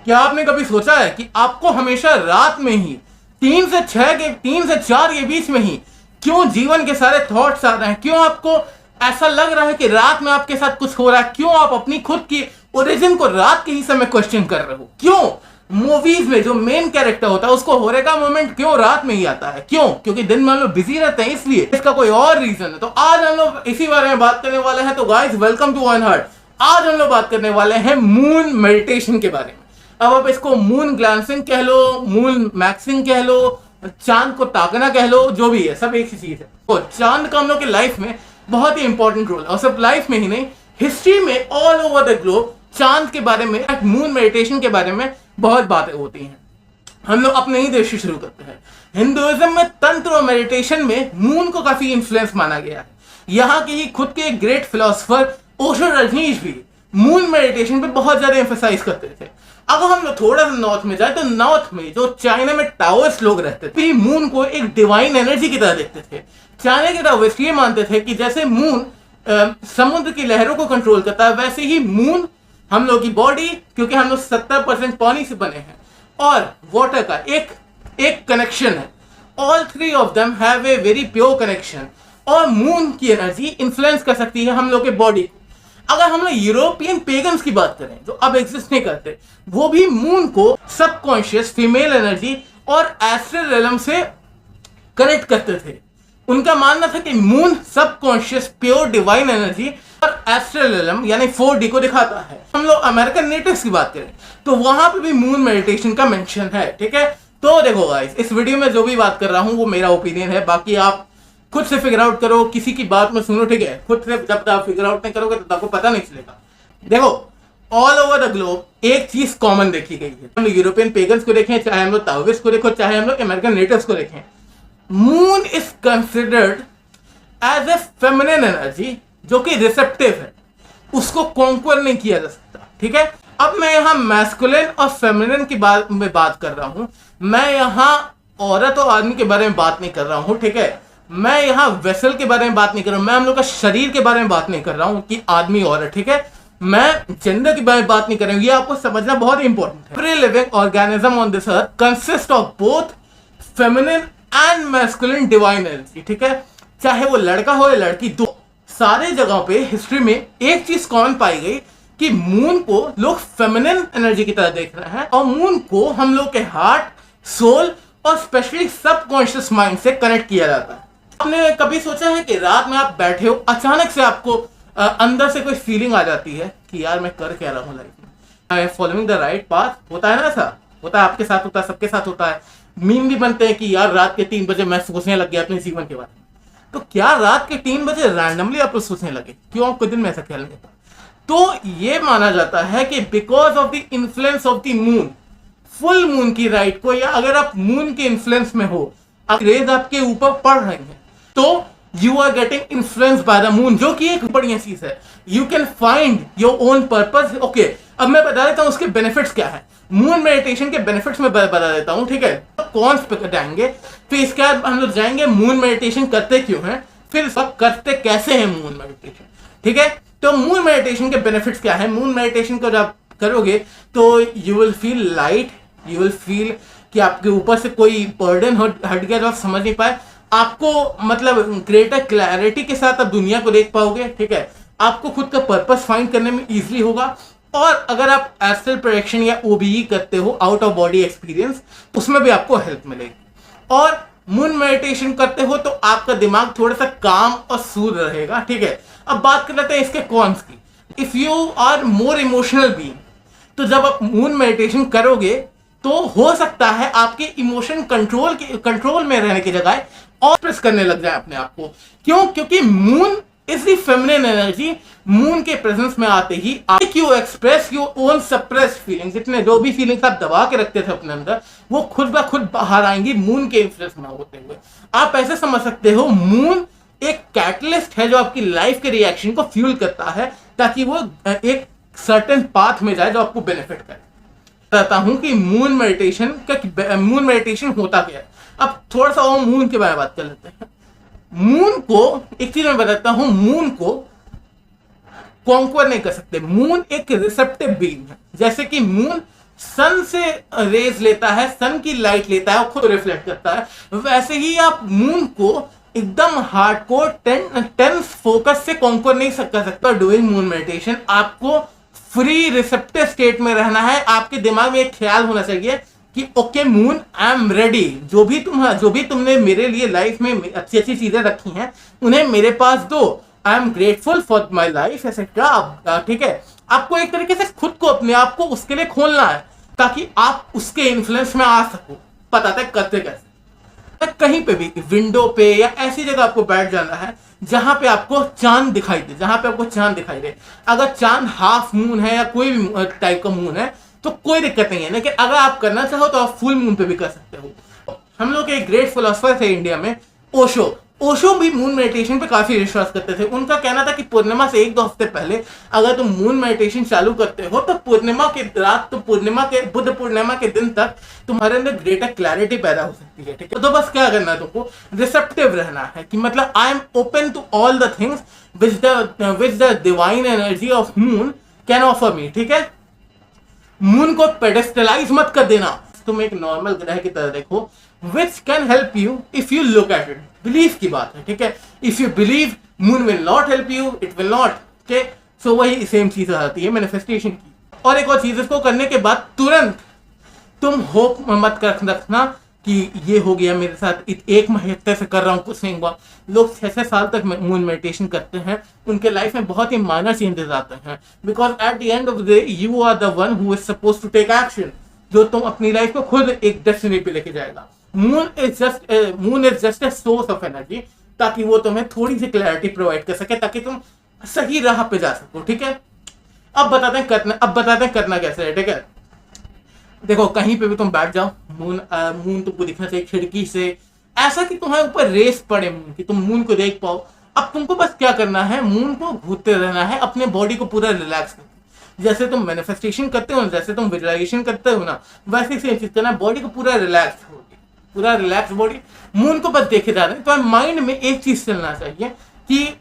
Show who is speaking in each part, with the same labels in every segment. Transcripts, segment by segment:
Speaker 1: क्या आपने कभी सोचा है कि आपको हमेशा रात में ही 3 से 4 के बीच में ही क्यों जीवन के सारे थॉट्स आ रहे हैं? क्यों आपको ऐसा लग रहा है कि रात में आपके साथ कुछ हो रहा है? क्यों आप अपनी खुद की ओरिजिन को रात के ही समय क्वेश्चन कर रहे हो? क्यों मूवीज में जो मेन कैरेक्टर होता है उसको होने का मोमेंट क्यों रात में ही आता है? क्यों? क्योंकि दिन में हम लोग बिजी रहते हैं, इसलिए। इसका कोई और रीजन है? तो आज हम लोग इसी बारे में बात करने वाले हैं। तो guys, welcome to one heart. आज हम लोग बात करने वाले हैं मून मेडिटेशन के बारे में। अब आप इसको मून ग्लैंसिंग कह लो, मून मैक्सिंग कह लो, चांद को ताकना कह लो, जो भी है सब एक ही चीज है। तो चांद का हम लोग की लाइफ में बहुत ही इंपॉर्टेंट रोल है, और सिर्फ लाइफ में ही नहीं, हिस्ट्री में ऑल ओवर द ग्लोब चांद के बारे में, मून मेडिटेशन के बारे में बहुत बातें होती हैं। हम लोग अपने ही देश से शुरू करते हैं। हिंदुइज्म में तंत्र और मेडिटेशन में मून को काफी इन्फ्लुएंस माना गया है। यहाँ के ही खुद के एक ग्रेट फिलोसोफर ओशो रजनीश भी मून मेडिटेशन पे बहुत ज्यादा एम्फेसाइज करते थे। अगर हम लोग थोड़ा सा नॉर्थ में जाए तो नॉर्थ में जो चाइना में टाओइस्ट लोग रहते थे, मून को एक डिवाइन एनर्जी की तरह देखते थे। चाइना के टाओइस्ट ये मानते थे कि जैसे मून समुद्र की लहरों को कंट्रोल करता है, वैसे ही मून हम लोग की बॉडी, क्योंकि हम लोग 70% पानी से बने हैं, और वाटर का एक कनेक्शन है। All three of them have a very pure connection, और मून की एनर्जी इन्फ्लुएंस कर सकती है हम लोग के बॉडी को। अगर हम लोग यूरोपियन पेगन्स की बात करें जो अब एग्जिस्ट नहीं करते, वो भी मून को सबकॉन्शियस फीमेल एनर्जी और एस्ट्रल रेलम से कनेक्ट करते थे। उनका मानना था कि moon subconscious pure divine energy और एस्ट्रल रेलम यानी 4D को दिखाता है। हम लोग अमेरिकन नेटिव्स की बात करें तो वहां पे भी मून मेडिटेशन का मेंशन है। ठीक है, तो देखो गाइस, इस वीडियो में जो भी बात कर रहा हूं वो मेरा ओपिनियन है, बाकी आप खुद से फिगर आउट करो, किसी की बात में सुनो। ठीक है, खुद से जब तक आप फिगर आउट नहीं करोगे तो आपको पता नहीं चलेगा। देखो, ऑल ओवर द ग्लोब एक चीज कॉमन देखी गई है। हम लोग यूरोपियन पेगन्स को देखें, चाहे हम लोग ताओइस्ट को देखो, चाहे हम लोग अमेरिकन नेटिव्स को देखें, moon is considered as a feminine energy जो कि रिसेप्टिव है, उसको कॉन्क्वर नहीं किया जा सकता। ठीक है, अब मैं यहाँ मैस्कुलिन और फेमिनिन की बात में बात कर रहा हूं। मैं यहाँ औरत और आदमी के बारे में बात नहीं कर रहा हूं। ठीक है, मैं यहाँ वेसल के बारे में बात नहीं कर रहा हूं। मैं हम लोग का शरीर के बारे में बात नहीं कर रहा हूं कि आदमी औरत। ठीक है, मैं जेंडर के बारे में बात नहीं कर रहा हूं। ये आपको समझना बहुत इंपॉर्टेंट है। Every living organism on this earth consist of both feminine and masculine divine energy. ठीक है, चाहे वो लड़का हो या लड़की, दो सारे जगहों पे हिस्ट्री में एक चीज कॉमन पाई गई कि मून को लोग फेमिनिन एनर्जी की तरह देख रहे हैं, और मून को हम लोग के हार्ट, सोल और स्पेशली सबकॉन्शियस माइंड से कनेक्ट किया जाता है। आपने कभी सोचा है कि रात में आप बैठे हो, अचानक से आपको अंदर से कोई फीलिंग आ जाती है कि यार मैं कर क्या रहा हूँ लाइफ में, I am following the right path? होता है ना, ऐसा होता है, आपके साथ होता है, सबके साथ होता है। मीम भी बनते हैं कि यार रात के 3 बजे मैं सोचने लग गया अपने जीवन के बारे में। तो क्या रात के 3 बजे रैंडमली आप सोचने लगे? क्यों आपको दिन में ऐसा ख्याल नहीं होता? तो ये माना जाता है कि because of the influence of the moon, full moon की राइट को, या अगर आप मून के इन्फ्लुएंस में हो, रेज आपके ऊपर पड़ रही हैं, तो you are getting influence by the moon, जो कि एक बढ़िया चीज है। You can find your own purpose. Okay, अब मैं बता देता हूं उसके बेनिफिट्स क्या है। मून मेडिटेशन के बेनिफिट्स में बता देता हूं। ठीक है, तो कौन पे जाएंगे, फिर इसके बाद हम लोग जाएंगे मून मेडिटेशन करते क्यों हैं, फिर सब करते कैसे हैं मून मेडिटेशन। ठीक है, तो मून मेडिटेशन के बेनिफिट्स क्या है? मून मेडिटेशन को जब करोगे तो you will feel light, you will feel कि आपके ऊपर से कोई बर्डन हट गया जो आप समझ नहीं पाए। आपको मतलब ग्रेटर क्लैरिटी के साथ आप दुनिया को देख पाओगे। ठीक है, आपको खुद का पर्पस फाइंड करने में इजीली होगा। और अगर आप एस्ट्रल प्रोजेक्शन या ओबीई करते हो, आउट ऑफ बॉडी एक्सपीरियंस, उसमें भी आपको हेल्प मिलेगी। और मून मेडिटेशन करते हो तो आपका दिमाग थोड़ा सा काम और सूद रहेगा। ठीक है, अब बात कर लेते हैं इसके कॉन्स की। If you are more emotional being, तो जब आप मून मेडिटेशन करोगे तो हो सकता है आपके इमोशन कंट्रोल में रहने की जगह और प्रेस करने लग जाए अपने आप को। क्यों? क्योंकि moon is the feminine energy. Moon के प्रेजेंस में आते ही you express your own suppressed feelings. जितने जो भी फीलिंग्स आप दबा के रखते थे अपने अंदर, वो खुद ब खुद बाहर आएंगी मून के इन्फ्लुएंस में होते हुए। आप ऐसे समझ सकते हो, मून एक कैटलिस्ट है जो आपकी लाइफ के रिएक्शन को फ्यूल करता है, ताकि वो एक सर्टेन पाथ में जाए जो आपको बेनिफिट करे। बताता हूं कि मून मेडिटेशन होता क्या है। अब थोड़ा सा और मून के बारे में बात कर लेते हैं। मून को एक चीज मैं बताता हूं, मून को कॉन्क्वर नहीं कर सकते। मून एक रिसेप्टिव बीइंग है। जैसे कि मून सन से रेज लेता है, सन की लाइट लेता है और खुद रिफ्लेक्ट करता है, वैसे ही आप मून को एकदम हार्डकोर टेंस फोकस से कॉन्कर नहीं कर सकता डूइंग मून मेडिटेशन। आपको फ्री रिसेप्टिव स्टेट में रहना है। आपके दिमाग में एक ख्याल होना चाहिए कि okay moon, I am ready. जो भी तुमने मेरे लिए लाइफ में अच्छी अच्छी चीजें रखी हैं उन्हें मेरे पास दो। I am grateful for my life etcetera. ठीक है, आपको एक तरीके से खुद को, अपने आप को उसके लिए खोलना है ताकि आप उसके इन्फ्लुएंस में आ सको। पता था करते कैसे? कहीं पे भी विंडो पे या ऐसी जगह आपको बैठ जाना है जहां पे आपको चांद दिखाई दे। अगर चांद हाफ मून है या कोई भी टाइप का मून है तो कोई दिक्कत नहीं है, लेकिन अगर आप करना चाहो तो आप फुल मून पे भी कर सकते हो। हम लोग एक ग्रेट फिलोसोफर थे इंडिया में, ओशो भी मून मेडिटेशन पे काफी विश्वास करते थे। उनका कहना था कि पूर्णिमा से 1-2 हफ्ते पहले अगर तुम मून मेडिटेशन चालू करते हो तो पूर्णिमा के रात, तो बुद्ध पूर्णिमा के दिन तक तुम्हारे अंदर ग्रेटर क्लैरिटी पैदा हो सकती है। ठीक है, तो बस क्या करना है, तुमको रिसेप्टिव रहना है कि मतलब I am open to all the things which the divine energy of moon can offer me. ठीक है, मून को पेडेस्टलाइज मत कर देना, तुम एक नॉर्मल ग्रह की तरह देखो, which can help you if you look at it। Believe की बात है, ठीक है। If you believe moon will not help you, it will not. Okay, so वही सेम चीज आती है मैनिफेस्टेशन की। और एक और चीज, इसको करने के बाद तुरंत तुम होप मत रखना कि ये हो गया मेरे साथ, 1 महीने से कर रहा हूँ कुछ नहीं हुआ। लोग 6-6 साल तक मून मेडिटेशन करते हैं, उनके लाइफ में बहुत ही माइनर चेंजेस आते हैं, because at the end of the day you are the one who is suppose to take action, जो तुम अपनी लाइफ को खुद एक डेस्टिनी पे लेके जाएगा। Moon is just a source of energy, ताकि वो तुम्हें थोड़ी सी क्लैरिटी प्रोवाइड कर सके, ताकि तुम सही राह पे जा सको। ठीक है, अब बताते हैं करना कैसे है। ठीक है, देखो कहीं पे भी तुम बैठ जाओ, मून तुमको दिखना चाहिए खिड़की से, ऐसा कि तुम्हारे ऊपर रेस पड़े मून की, तुम मून को देख पाओ। अब तुमको बस क्या करना है, मून को घूरते रहना है, अपने बॉडी को पूरा रिलैक्स करना। जैसे तुम मैनिफेस्टेशन करते हो, जैसे तुम विजुअलाइजेशन करते हो ना, वैसे सेम चीज करना, बॉडी को पूरा रिलैक्स बॉडी, मून को बस देखे जा रहे हैं। तो माइंड में एक चीज चलना चाहिए कि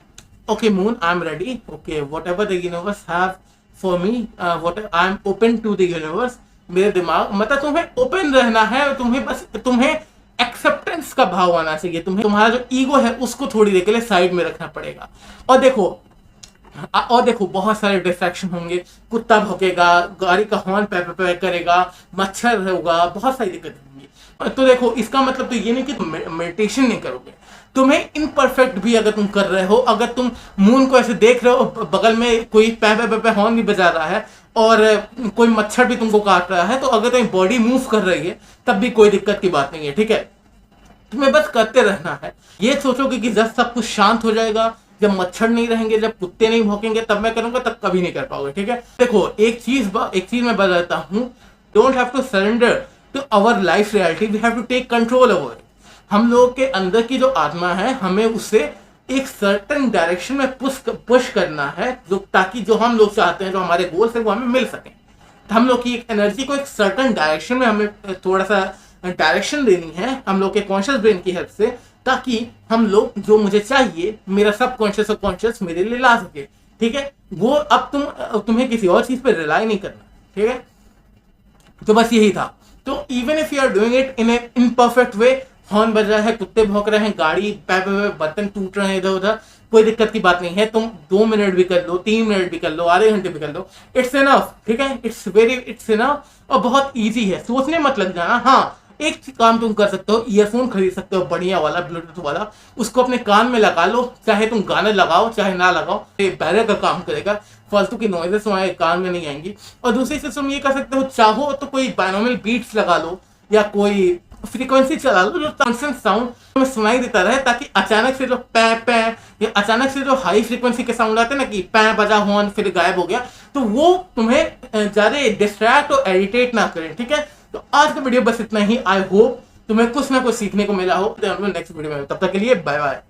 Speaker 1: okay moon, I am ready, okay whatever the universe have for me, I am open to the universe. मेरे दिमाग, मतलब तुम्हें ओपन रहना है, तुम्हें एक्सेप्टेंस का भाव आना चाहिए। तुम्हारा जो ईगो है उसको थोड़ी देर के लिए साइड में रखना पड़ेगा। और देखो बहुत सारे डिस्ट्रैक्शन होंगे, कुत्ता भौंकेगा, गाड़ी का हॉर्न पे करेगा, मच्छर होगा, बहुत सारी दिक्कत होंगी। तो देखो इसका मतलब तो ये नहीं कि तुम मेडिटेशन नहीं करोगे, तुम्हें इनपरफेक्ट भी अगर तुम कर रहे हो, अगर तुम मून को ऐसे देख रहे हो, बगल में कोई पे हॉर्न भी बजा रहा है और कोई मच्छर भी तुमको काट रहा है, तो अगर तुम्हारी बॉडी मूव कर रही है तब भी कोई दिक्कत की बात नहीं है। ठीक है, तुम्हें बस करते रहना है। ये सोचोगे कि जब सब कुछ शांत हो जाएगा, जब मच्छर नहीं रहेंगे, जब कुत्ते नहीं भौंकेंगे तब मैं करूंगा, तब कभी नहीं कर पाओगे। ठीक है, देखो एक चीज मैं बताता हूँ, don't have to surrender to our life reality, we have to take control over it. हम लोग के अंदर की जो आत्मा है, हमें उसे एक सर्टेन डायरेक्शन में पुश करना है, जो ताकि जो हम लोग चाहते हैं, जो हमारे गोल्स है, वो हमें मिल सके। तो हम लोग की एक एनर्जी को एक सर्टेन डायरेक्शन में हमें थोड़ा सा डायरेक्शन देनी है हम लोग के कॉन्शियस ब्रेन की हेल्प से, ताकि हम लोग जो मुझे चाहिए, मेरा सब कॉन्शियस और कॉन्शियस मेरे लिए ला सके। ठीक है, वो अब तुम्हें किसी और चीज पे रिलाई नहीं करना। ठीक है, तो बस यही था। तो even if you are doing it in a imperfect way, horn बज रहा है, कुत्ते भौंक रहे हैं, गाड़ी बर्तन टूट रहे हैं इधर उधर, कोई दिक्कत की बात नहीं है। तुम 2 मिनट भी कर लो, 3 मिनट भी कर लो, आधे घंटे भी कर लो, इट्स इनफ। ठीक है, इट्स इनफ, और बहुत ईजी है, सोचने मत लग जाना। हाँ, एक काम तुम कर सकते हो, ईयरफोन खरीद सकते हो बढ़िया वाला, ब्लूटूथ वाला, उसको अपने कान में लगा लो, चाहे तुम गाने लगाओ चाहे ना लगाओ, ये बैरियर का काम करेगा, फालतू की नॉइजेस तुम्हारे कान में नहीं आएंगी। और दूसरी चीज तुम ये कर सकते हो, चाहो तो कोई बाइनोमियल बीट्स लगा लो या कोई फ्रीक्वेंसी चला लो जो कॉन्स्टेंट साउंड तुम्हें सुनाई देता रहे, ताकि अचानक से जो पै या अचानक से जो हाई फ्रीक्वेंसी के साउंड आते हैं ना, कि पै बजा हॉर्न फिर गायब हो गया, तो वो तुम्हें ज्यादा डिस्ट्रैक्ट और इरिटेट ना करें। ठीक है, तो आज का वीडियो बस इतना ही। आई होप तुम्हें कुछ ना कुछ सीखने को मिला हो। नेक्स्ट वीडियो में, तब तक के लिए बाय बाय।